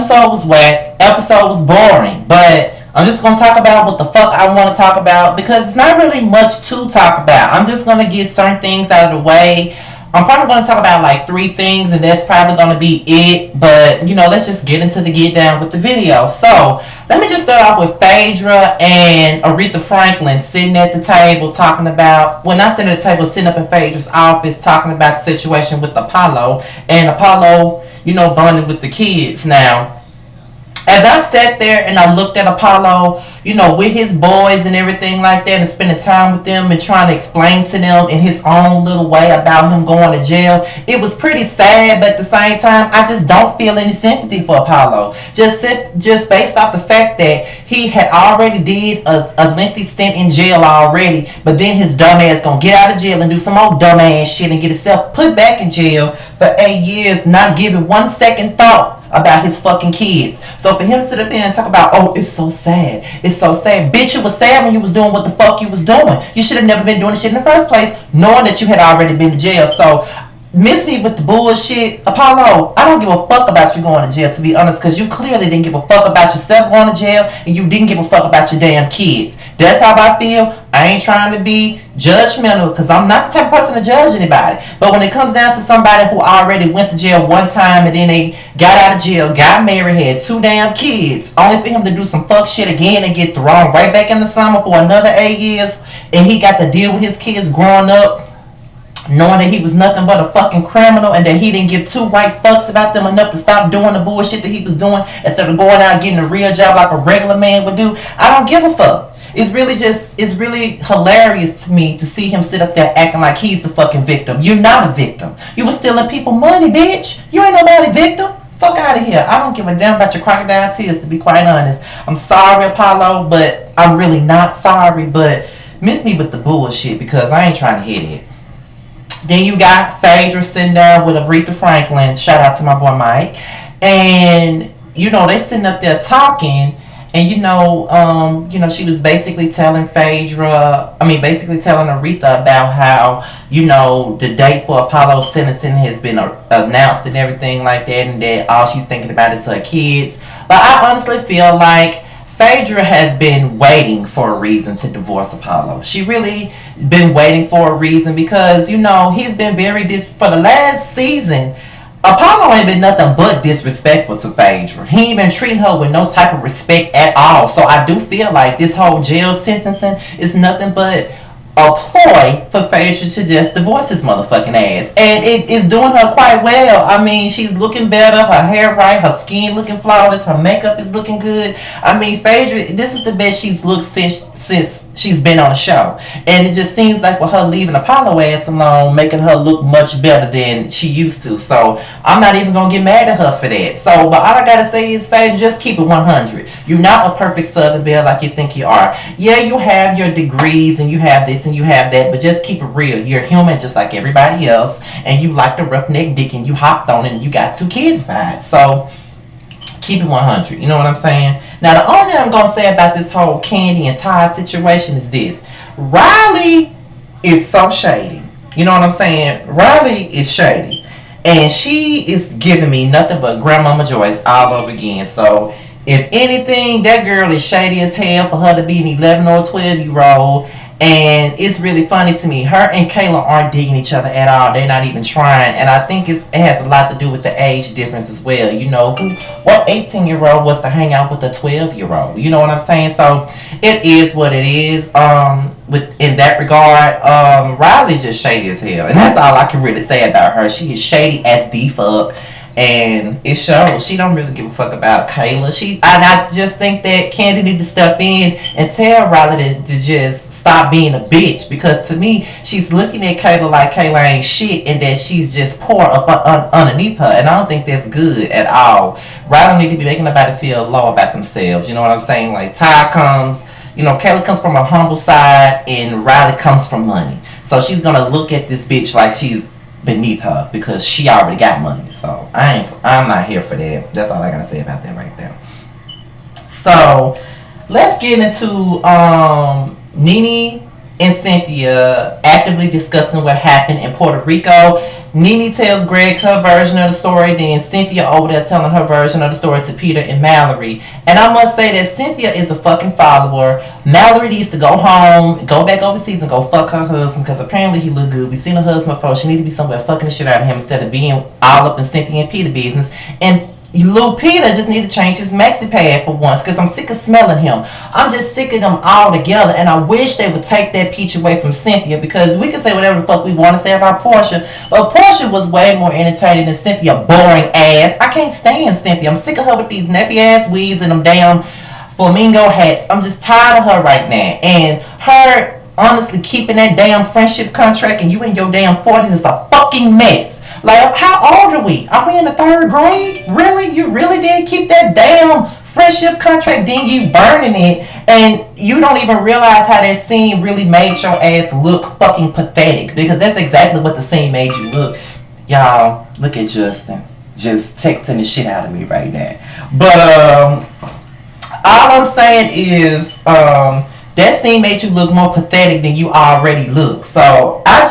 episode was whack. Episode was boring. But I'm just gonna talk about what the fuck I want to talk about because it's not really much to talk about. I'm just gonna get certain things out of the way. I'm probably gonna talk about like three things, and that's probably gonna be it. But let's just get into the get down with the video. So let me just start off with Phaedra and Aretha Franklin sitting at the table talking about, well, not sitting at the table, sitting up in Phaedra's office talking about the situation with Apollo and Apollo, bonding with the kids. Now, as I sat there and I looked at Apollo, with his boys and everything like that, and spending time with them and trying to explain to them in his own little way about him going to jail, it was pretty sad. But at the same time, I just don't feel any sympathy for Apollo. Just based off the fact that he had already did a lengthy stint in jail already, but then his dumb ass gonna get out of jail and do some old dumb ass shit and get himself put back in jail for 8 years, not giving one second thought about his fucking kids. So for him to sit up there and talk about, oh, it's so sad. It's so sad. Bitch, it was sad when you was doing what the fuck you was doing. You should have never been doing shit in the first place, knowing that you had already been to jail. So miss me with the bullshit. Apollo, I don't give a fuck about you going to jail, to be honest, because you clearly didn't give a fuck about yourself going to jail, and you didn't give a fuck about your damn kids. That's how I feel. I ain't trying to be judgmental because I'm not the type of person to judge anybody. But when it comes down to somebody who already went to jail one time and then they got out of jail, got married, had 2 damn kids, only for him to do some fuck shit again and get thrown right back in the summer for another 8 years, and he got to deal with his kids growing up knowing that he was nothing but a fucking criminal and that he didn't give 2 right fucks about them enough to stop doing the bullshit that he was doing instead of going out and getting a real job like a regular man would do. I don't give a fuck. It's really hilarious to me to see him sit up there acting like he's the fucking victim. You're not a victim. You were stealing people money, bitch. You ain't nobody victim. Fuck out of here. I don't give a damn about your crocodile tears, to be quite honest. I'm sorry, Apollo, but I'm really not sorry. But miss me with the bullshit because I ain't trying to hit it. Then you got Phaedra sitting down with Aretha Franklin. Shout out to my boy Mike. And, they sitting up there talking. And she was basically telling basically telling Aretha about how, the date for Apollo's sentencing has been announced and everything like that, and that all she's thinking about is her kids. But I honestly feel like Phaedra has been waiting for a reason to divorce Apollo. She really been waiting for a reason because, he's been for the last season. Apollo ain't been nothing but disrespectful to Phaedra. He ain't been treating her with no type of respect at all. So I do feel like this whole jail sentencing is nothing but a ploy for Phaedra to just divorce his motherfucking ass. And it is doing her quite well. I mean, she's looking better, her hair right, her skin looking flawless, her makeup is looking good. I mean, Phaedra, this is the best she's looked since she's been on the show. And it just seems like with her leaving Apollo ass alone, making her look much better than she used to. So I'm not even gonna get mad at her for that. So, but all I gotta say is, Phaedra, just keep it 100. You're not a perfect Southern Belle like you think you are. Yeah, you have your degrees and you have this and you have that, but just keep it real. You're human just like everybody else, and you like the roughneck dick and you hopped on it and you got 2 kids by it. So keep it 100. You know what I'm saying? Now, the only thing I'm going to say about this whole Candy and Ty situation is this. Riley is so shady. You know what I'm saying? Riley is shady. And she is giving me nothing but Grandmama Joyce all over again. So, if anything, that girl is shady as hell for her to be an 11 or 12-year-old. And it's really funny to me. Her and Kayla aren't digging each other at all. They're not even trying. And I think it has a lot to do with the age difference as well. What 18-year-old was to hang out with a 12-year-old? You know what I'm saying? So it is what it is. In that regard, Riley's just shady as hell. And that's all I can really say about her. She is shady as the fuck. And it shows. She don't really give a fuck about Kayla. I just think that Candy need to step in and tell Riley to just stop being a bitch, because to me she's looking at Kayla like Kayla ain't shit and that she's just poor up underneath her, and I don't think that's good at all. Riley need to be making nobody feel low about themselves. You know what I'm saying? Like Kayla comes from a humble side and Riley comes from money, so she's gonna look at this bitch like she's beneath her because she already got money. So I'm not here for that. That's all I gotta say about that right now. So let's get into Nene and Cynthia actively discussing what happened in Puerto Rico. Nene tells Greg her version of the story, then Cynthia over there telling her version of the story to Peter and Mallory. And I must say that Cynthia is a fucking follower. Mallory needs to go home, go back overseas and go fuck her husband because apparently he look good. We seen her husband before. She need to be somewhere fucking the shit out of him instead of being all up in Cynthia and Peter business. And Lil Peter just need to change his maxi pad for once because I'm sick of smelling him. I'm just sick of them all together, and I wish they would take that peach away from Cynthia because we can say whatever the fuck we want to say about Portia, but Portia was way more entertaining than Cynthia boring ass. I can't stand Cynthia. I'm sick of her with these nappy ass weaves and them damn flamingo hats. I'm just tired of her right now, and her honestly keeping that damn friendship contract and you in your damn 40s is a fucking mess. Like, how old are we? Are we in the 3rd grade? Really? You really did keep that damn friendship contract? Then you burning it, and you don't even realize how that scene really made your ass look fucking pathetic. Because that's exactly what the scene made you look. Y'all, look at Justin. Just texting the shit out of me right now. But, all I'm saying is, that scene made you look more pathetic than you already look. So, I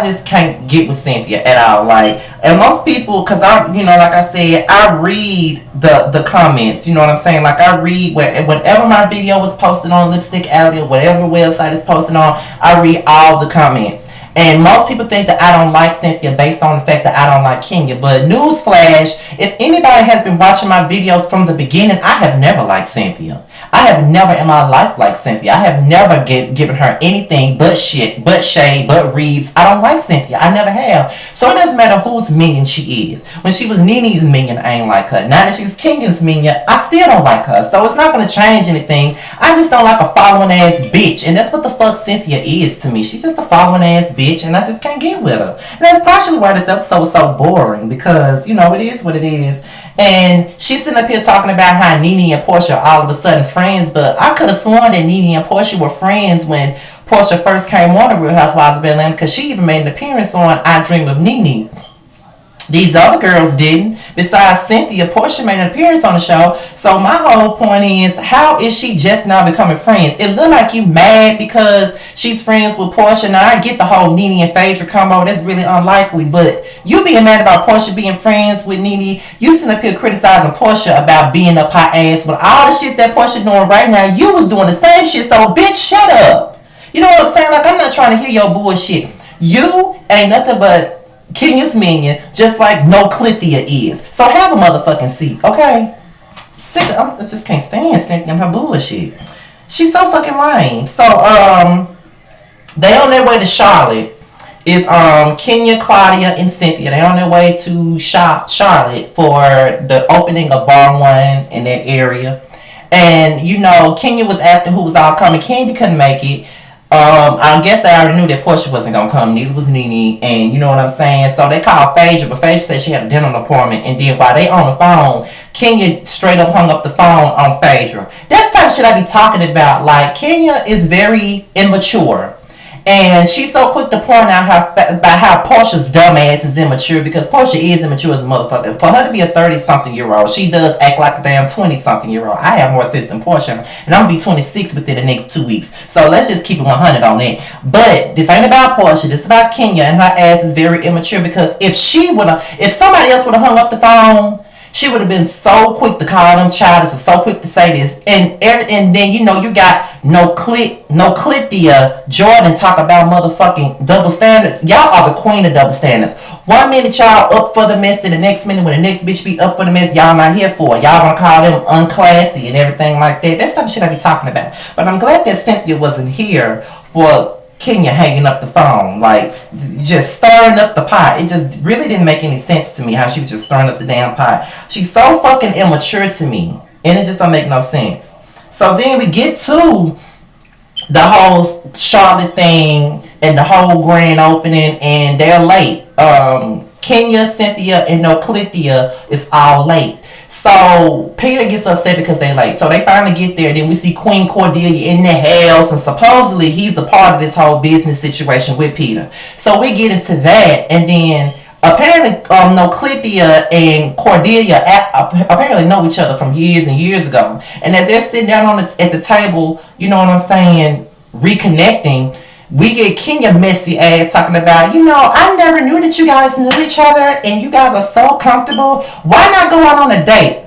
just can't get with Cynthia at all. Like, and most people, cause like I said, I read the comments. You know what I'm saying? Like, I read whenever my video was posted on Lipstick Alley or whatever website it's posted on, I read all the comments. And most people think that I don't like Cynthia based on the fact that I don't like Kenya. But newsflash, if anybody has been watching my videos from the beginning, I have never liked Cynthia. I have never in my life liked Cynthia. I have never given her anything but shit, but shade, but reads. I don't like Cynthia. I never have. So it doesn't matter whose minion she is. When she was Nene's minion, I ain't like her. Now that she's Kenya's minion, I still don't like her. So it's not going to change anything. I just don't like a following ass bitch. And that's what the fuck Cynthia is to me. She's just a following ass bitch, and I just can't get with her. And that's partially why this episode was so boring, because, it is what it is. And she's sitting up here talking about how Nene and Portia are all of a sudden friends, but I could have sworn that Nene and Portia were friends when Portia first came on the Real Housewives of Atlanta, because she even made an appearance on I Dream of Nene. These other girls didn't. Besides Cynthia, Portia made an appearance on the show. So my whole point is, how is she just now becoming friends? It look like you mad because she's friends with Portia. Now I get the whole Nene and Phaedra combo. That's really unlikely. But you being mad about Portia being friends with Nene, you sitting up here criticizing Portia about being up her ass with all the shit that Portia doing right now. You was doing the same shit. So bitch, shut up. You know what I'm saying? Like, I'm not trying to hear your bullshit. You ain't nothing but Kenya's minion, just like No Clithia is. So have a motherfucking seat, okay? I just can't stand Cynthia and her bullshit. She's so fucking lame. So, they on their way to Charlotte. Is Kenya, Claudia, and Cynthia. They on their way to Charlotte for the opening of Bar 1 in that area. And, Kenya was asking who was all coming. Candy couldn't make it. I guess they already knew that Portia wasn't gonna come. Neither was Nene, and you know what I'm saying. So they called Phaedra, but Phaedra said she had a dental appointment. And then while they on the phone, Kenya straight up hung up the phone on Phaedra. That's the type of shit I be talking about. Like, Kenya is very immature. And she's so quick to point out about how Portia's dumb ass is immature, because Portia is immature as a motherfucker. For her to be a 30-something-year-old, she does act like a damn 20-something-year-old. I have more sense than Portia, and I'm going to be 26 within the next 2 weeks. So let's just keep it 100 on that. But this ain't about Portia. This is about Kenya, and her ass is very immature, because if somebody else would have hung up the phone, she would have been so quick to call them childish, or so quick to say this. And then, you got No Clithia Jordan talk about motherfucking double standards. Y'all are the queen of double standards. 1 minute y'all up for the mess, and the next minute when the next bitch be up for the mess, y'all not here for it. Y'all gonna call them unclassy and everything like that. That's some shit I be talking about. But I'm glad that Cynthia wasn't here for Kenya hanging up the phone, like just stirring up the pot. It just really didn't make any sense to me how she was just stirring up the damn pot. She's so fucking immature to me, and it just don't make no sense. So then we get to the whole Charlotte thing and the whole grand opening, and they're late. Kenya, Cynthia, and No Clithia is all late. So Peter gets upset because they late. So they finally get there. Then we see Queen Cordelia in the house, and supposedly he's a part of this whole business situation with Peter. So we get into that, and then apparently No Clithia and Cordelia apparently know each other from years and years ago. And as they're sitting down at the table, you know what I'm saying, reconnecting, We get Kenya messy ass talking about, I never knew that you guys knew each other and you guys are so comfortable. Why not go out on a date?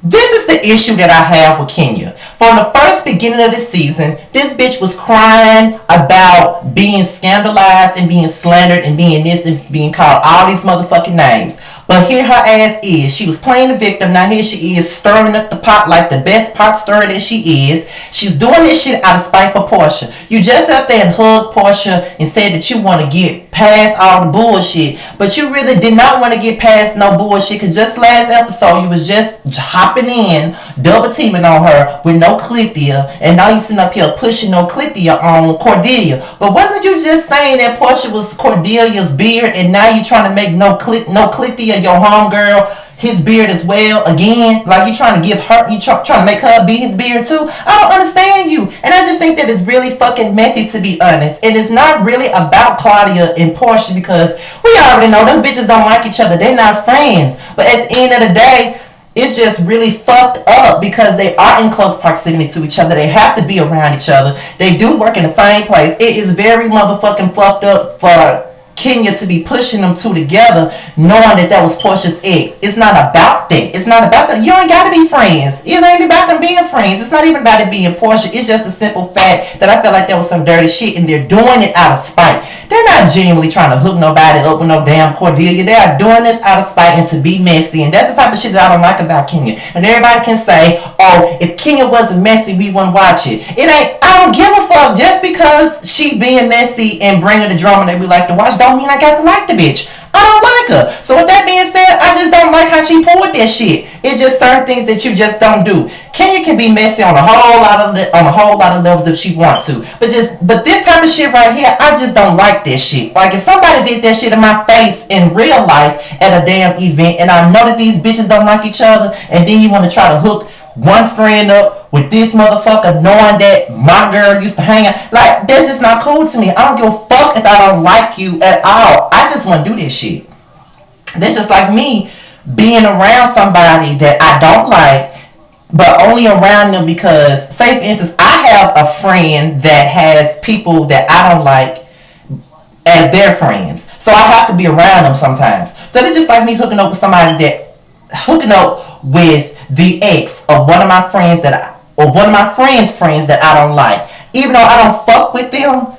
This is the issue that I have with Kenya. From the first beginning of the season, this bitch was crying about being scandalized and being slandered and being this and being called all these motherfucking names. But here her ass is. She was playing the victim. Now here she is stirring up the pot like the best pot stirrer that she is. She's doing this shit out of spite for Portia. You just up there and hugged Portia and said that you want to get past all the bullshit. But you really did not want to get past no bullshit. Because just last episode you was just hopping in, double teaming on her with no Clithia. And now you sitting up here pushing no Clithia on Cordelia. But wasn't you just saying that Portia was Cordelia's beard and now you trying to make no Clithia your homegirl his beard as well again? Like you trying to give her, you trying to make her be his beard too? I don't understand you. And I just think that it's really fucking messy, to be honest. And it's not really about Claudia and Portia because we already know them bitches don't like each other. They're not friends. But at the end of the day, it's just really fucked up because they are in close proximity to each other. They have to be around each other. They do work in the same place. It is very motherfucking fucked up for Kenya to be pushing them two together, knowing that was Portia's ex. It's not about that. It's not about that. You ain't got to be friends. It ain't about them being friends. It's not even about it being Portia. It's just a simple fact that I feel like there was some dirty shit and they're doing it out of spite. They're not genuinely trying to hook nobody up with no damn Cordelia. They are doing this out of spite and to be messy. And that's the type of shit that I don't like about Kenya. And everybody can say, oh, if Kenya wasn't messy, we wouldn't watch it. It ain't, I don't give a fuck. Just because she being messy and bringing the drama that we like to watch don't mean I got to like the bitch. I don't like her. So with that being said, I just don't like how she pulled that shit. It's just certain things that you just don't do. Kenya can be messy on a whole lot of levels if she wants to. But this type of shit right here, I just don't like that shit. Like if somebody did that shit in my face in real life at a damn event, and I know that these bitches don't like each other, and then you want to try to hook one friend up with this motherfucker knowing that my girl used to hang out. Like, that's just not cool to me. I don't give a fuck if I don't like you at all. I just want to do this shit. That's just like me being around somebody that I don't like, but only around them because, say for instance, I have a friend that has people that I don't like as their friends. So I have to be around them sometimes. So it's just like me hooking up with somebody with the ex of one of my friends or one of my friends' friends that I don't like. Even though I don't fuck with them,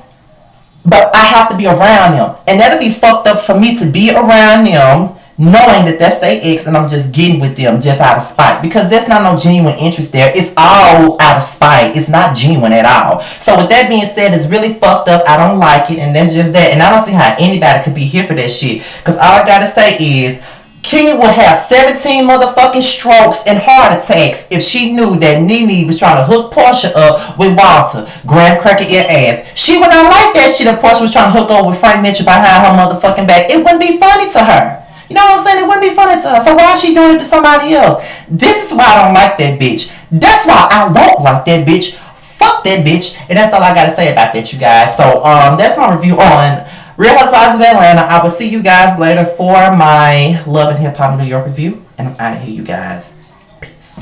but I have to be around them. And that'll be fucked up for me to be around them knowing that that's their ex and I'm just getting with them just out of spite. Because there's not no genuine interest there. It's all out of spite. It's not genuine at all. So with that being said, it's really fucked up. I don't like it and that's just that. And I don't see how anybody could be here for that shit. Because all I gotta say is, Kenya would have 17 motherfucking strokes and heart attacks if she knew that Nene was trying to hook Portia up with Walter, grab cracker ear ass. She would not like that shit if Portia was trying to hook up with Frank Mitchell behind her motherfucking back. It wouldn't be funny to her. You know what I'm saying? It wouldn't be funny to her. So why is she doing it to somebody else? This is why I don't like that bitch. That's why I don't like that bitch. Fuck that bitch. And that's all I gotta say about that, you guys. So that's my review on Real Housewives of Atlanta. I will see you guys later for my Love and Hip Hop New York review. And I'm out of here, you guys. Peace.